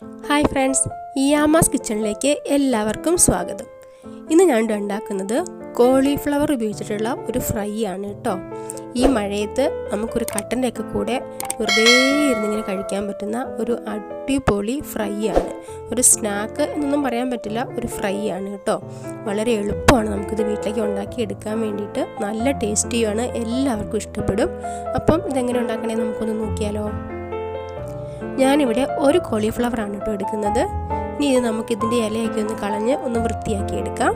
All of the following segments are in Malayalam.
ഹായ് ഫ്രണ്ട്സ്, ഇയാമാസ് കിച്ചണിലേക്ക് എല്ലാവർക്കും സ്വാഗതം. ഇന്ന് ഞാൻ ഉണ്ടാക്കുന്നത് കോളിഫ്ലവർ ഉപയോഗിച്ചിട്ടുള്ള ഒരു ഫ്രൈ ആണ് കേട്ടോ. ഈ മഴയത്ത് നമുക്കൊരു കട്ടൻ്റെ ഒക്കെ കൂടെ വെറുതെ ഇരുന്നിങ്ങനെ കഴിക്കാൻ പറ്റുന്ന ഒരു അടിപൊളി ഫ്രൈ ആണ്. ഒരു സ്നാക്ക് എന്നൊന്നും പറയാൻ പറ്റില്ല, ഒരു ഫ്രൈ ആണ് കേട്ടോ. വളരെ എളുപ്പമാണ് നമുക്കിത് വീട്ടിലേക്ക് ഉണ്ടാക്കി എടുക്കാൻ വേണ്ടിയിട്ട്. നല്ല ടേസ്റ്റിയാണ്, എല്ലാവർക്കും ഇഷ്ടപ്പെടും. അപ്പം ഇതെങ്ങനെ ഉണ്ടാക്കണേ നമുക്കൊന്ന് നോക്കിയാലോ. ഞാനിവിടെ ഒരു കോളിഫ്ലവർ ആണ് കേട്ടോ എടുക്കുന്നത്. ഇനി ഇത് നമുക്കിതിൻ്റെ ഇലയൊക്കെ ഒന്ന് കളഞ്ഞ് ഒന്ന് വൃത്തിയാക്കി എടുക്കാം.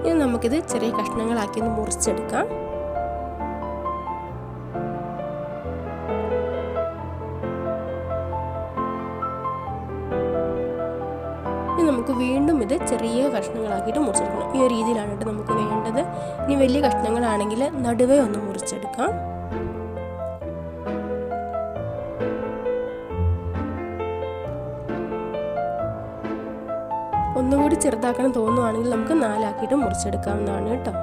ഇനി നമുക്കിത് ചെറിയ കഷ്ണങ്ങളാക്കി ഒന്ന് മുറിച്ചെടുക്കാം. നമുക്ക് വീണ്ടും ഇത് ചെറിയ കഷ്ണങ്ങളാക്കിയിട്ട് മുറിച്ചെടുക്കണം. ഈ ഒരു രീതിയിലാണ് കേട്ടോ നമുക്ക് വേണ്ടത്. ഇനി വലിയ കഷ്ണങ്ങളാണെങ്കിൽ നടുവേ ഒന്ന് മുറിച്ചെടുക്കാം. ഒന്നുകൂടി ചെറുതാക്കണം തോന്നുവാണെങ്കിൽ നമുക്ക് 4 ആക്കിയിട്ട് മുറിച്ചെടുക്കാവുന്നതാണ് കേട്ടോ.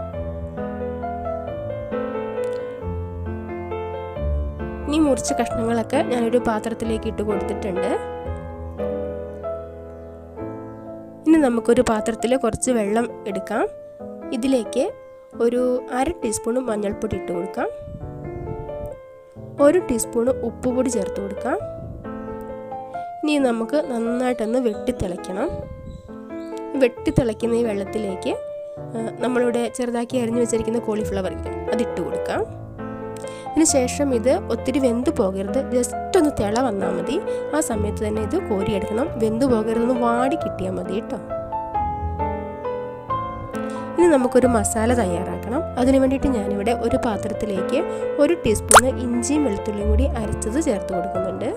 ഇനി മുറിച്ച കഷ്ണങ്ങളൊക്കെ ഞാനൊരു പാത്രത്തിലേക്ക് ഇട്ട് കൊടുത്തിട്ടുണ്ട്. ഇനി നമുക്കൊരു പാത്രത്തിൽ കുറച്ച് വെള്ളം എടുക്കാം. ഇതിലേക്ക് ഒരു 1/2 ടീസ്പൂൺ മഞ്ഞൾപ്പൊടി ഇട്ട് കൊടുക്കാം. 1 ടീസ്പൂൺ ഉപ്പുപൊടി ചേർത്ത് കൊടുക്കാം. ഇനി നമുക്ക് നന്നായിട്ടൊന്ന് വെട്ടിത്തിളയ്ക്കണം. വെട്ടിത്തിളയ്ക്കുന്ന ഈ വെള്ളത്തിലേക്ക് നമ്മളിവിടെ ചെറുതാക്കി അരിഞ്ഞു വെച്ചിരിക്കുന്ന കോളിഫ്ലവർ അതിട്ട് കൊടുക്കാം. ഇതിന് ശേഷം ഇത് ഒത്തിരി വെന്ത് പോകരുത്, ജസ്റ്റ് ഒന്ന് തിള വന്നാൽ മതി. ആ സമയത്ത് തന്നെ ഇത് കോരിയെടുക്കണം. വെന്ത് പോകരുതൊന്ന് വാടി കിട്ടിയാൽ മതി കേട്ടോ. ഇനി നമുക്കൊരു മസാല തയ്യാറാക്കണം. അതിന് വേണ്ടിയിട്ട് ഞാനിവിടെ ഒരു പാത്രത്തിലേക്ക് 1 ടീസ്പൂണ് ഇഞ്ചിയും വെളുത്തുള്ളിയും കൂടി അരച്ചത് ചേർത്ത് കൊടുക്കുന്നുണ്ട്.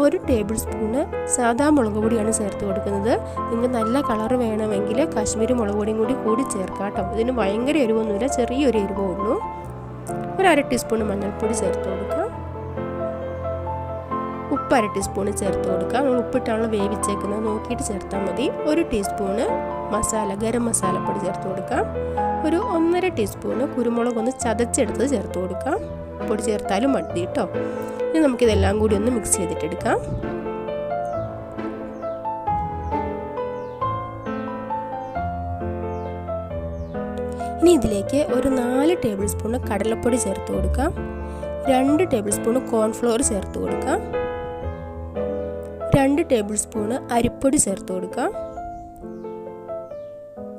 1 ടേബിൾ സ്പൂണ് സാദാ മുളക് പൊടിയാണ് ചേർത്ത് കൊടുക്കുന്നത്. നിങ്ങൾക്ക് നല്ല കളർ വേണമെങ്കിൽ കാശ്മീരി മുളക് പൊടിയും കൂടി ചേർക്കാം കേട്ടോ. ഇതിന് ഭയങ്കര എരിവൊന്നുമില്ല, ചെറിയൊരു എരിവേ ഉള്ളൂ. 1/2 ടീസ്പൂൺ മഞ്ഞൾപ്പൊടി ചേർത്ത് കൊടുക്കാം. ഉപ്പ് 1/2 ടീസ്പൂൺ ചേർത്ത് കൊടുക്കാം. നമ്മൾ ഉപ്പിട്ടാണല്ലോ വേവിച്ചേക്കുന്നത്, നോക്കിയിട്ട് ചേർത്താൽ മതി. 1 ടീസ്പൂണ് ഗരം മസാലപ്പൊടി ചേർത്ത് കൊടുക്കാം. 1.5 ടീസ്പൂണ് കുരുമുളക് ഒന്ന് ചതച്ചെടുത്തത് ചേർത്ത് കൊടുക്കാം. പൊടി ചേർത്താലും മതി കേട്ടോ. ഇനി നമുക്കിതെല്ലാം കൂടി ഒന്ന് മിക്സ് ചെയ്തിട്ടെടുക്കാം. ഇനി ഇതിലേക്ക് 4 ടേബിൾ സ്പൂൺ കടലപ്പൊടി ചേർത്ത് കൊടുക്കാം. 2 ടേബിൾ സ്പൂൺ കോൺഫ്ലവർ ചേർത്ത് കൊടുക്കാം. 2 ടേബിൾ സ്പൂൺ അരിപ്പൊടി ചേർത്ത് കൊടുക്കാം.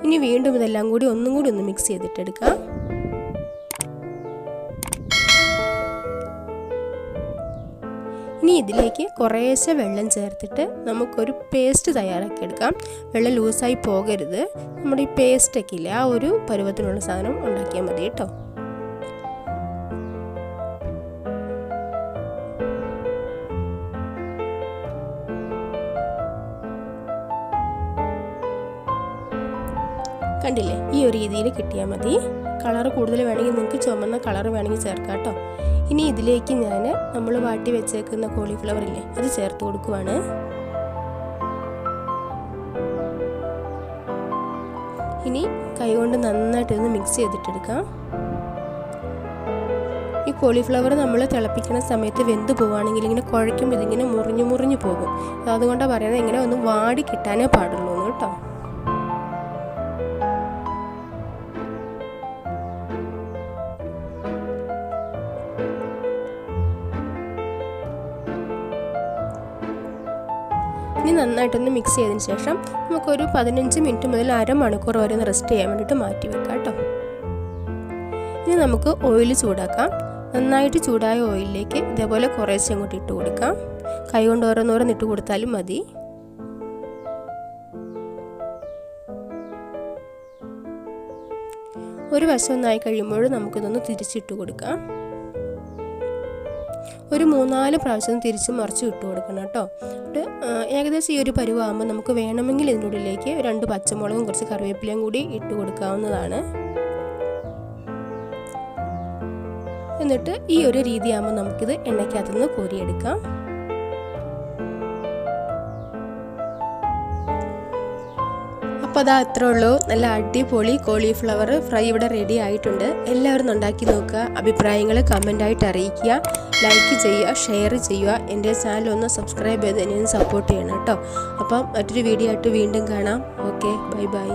ഇനി വീണ്ടും ഇതെല്ലാം കൂടി ഒന്നും കൂടി ഒന്ന് മിക്സ് ചെയ്തിട്ടെടുക്കാം. ഇനി ഇതിലേക്ക് കുറേശ്ശെ വെള്ളം ചേർത്തിട്ട് നമുക്കൊരു പേസ്റ്റ് തയ്യാറാക്കിയെടുക്കാം. വെള്ളം ലൂസായി പോകരുത്. നമ്മുടെ ഈ പേസ്റ്റൊക്കെ ഇല്ലേ, ആ ഒരു പരുവത്തിനുള്ള സാധനം ഉണ്ടാക്കിയാൽ മതി കേട്ടോ. കണ്ടില്ലേ, ഈ ഒരു രീതിയിൽ കിട്ടിയാൽ മതി. കളർ കൂടുതൽ വേണമെങ്കിൽ നിങ്ങൾക്ക് ചുമന്ന കളർ വേണമെങ്കിൽ ചേർക്കാം കേട്ടോ. ഇനി ഇതിലേക്ക് ഞാൻ നമ്മൾ വാട്ടി വെച്ചേക്കുന്ന കോളിഫ്ലവർ ഇല്ലേ, അത് ചേർത്ത് കൊടുക്കുവാണ്. ഇനി കൈകൊണ്ട് നന്നായിട്ടൊന്ന് മിക്സ് ചെയ്തിട്ടെടുക്കാം. ഈ കോളിഫ്ലവർ നമ്മൾ തിളപ്പിക്കുന്ന സമയത്ത് വെന്ത് പോവുകയാണെങ്കിൽ ഇങ്ങനെ കുഴയ്ക്കുമ്പോൾ ഇതിങ്ങനെ മുറിഞ്ഞു പോകും. അതുകൊണ്ടാണ് പറയുന്നത് ഇങ്ങനെ ഒന്ന് വാടി കിട്ടാനേ പാടുള്ളൂ കേട്ടോ. ഇനി നന്നായിട്ടൊന്ന് മിക്സ് ചെയ്തതിന് ശേഷം നമുക്കൊരു 15 മിനിറ്റ് മുതൽ അരമണിക്കൂർ വരെ ഒന്ന് റെസ്റ്റ് ചെയ്യാൻ വേണ്ടിയിട്ട് മാറ്റി വെക്കാം കേട്ടോ. ഇനി നമുക്ക് ഓയിൽ ചൂടാക്കാം. നന്നായിട്ട് ചൂടായ ഓയിലിലേക്ക് ഇതേപോലെ കുറേശ്ശെ അങ്ങോട്ട് ഇട്ട് കൊടുക്കാം. കൈ കൊണ്ട് ഓരോന്നോരോന്ന് ഇട്ട് കൊടുത്താലും മതി. ഒരു വശം ഒന്നായി കഴിയുമ്പോൾ നമുക്കിതൊന്ന് തിരിച്ചിട്ട് കൊടുക്കാം. ഒരു 3-4 പ്രാവശ്യം തിരിച്ചും മറിച്ചും ഇട്ട് കൊടുക്കണം കേട്ടോ. ഏകദേശം ഈ ഒരു പരുവാകുമ്പോൾ നമുക്ക് വേണമെങ്കിൽ ഇതിൻ്റെ ഉള്ളിലേക്ക് 2 പച്ചമുളകും കുറച്ച് കറിവേപ്പിലയും കൂടി ഇട്ട് കൊടുക്കാവുന്നതാണ്. എന്നിട്ട് ഈ ഒരു രീതിയാകുമ്പോൾ നമുക്കിത് എണ്ണയ്ക്കകത്തുനിന്ന് കോരിയെടുക്കാം. അപ്പോൾ അതാ അത്രേ ഉള്ളൂ. നല്ല അടിപൊളി കോളിഫ്ലവർ ഫ്രൈ ഇവിടെ റെഡി ആയിട്ടുണ്ട്. എല്ലാവരും ഉണ്ടാക്കി നോക്കുക, അഭിപ്രായങ്ങൾ കമൻ്റായിട്ട് അറിയിക്കുക, ലൈക്ക് ചെയ്യുക, ഷെയർ ചെയ്യുക. എൻ്റെ ചാനൽ ഒന്ന് സബ്സ്ക്രൈബ് ചെയ്ത് എന്നെ സപ്പോർട്ട് ചെയ്യണം കേട്ടോ. അപ്പം മറ്റൊരു വീഡിയോ ആയിട്ട് വീണ്ടും കാണാം. Okay, bye bye.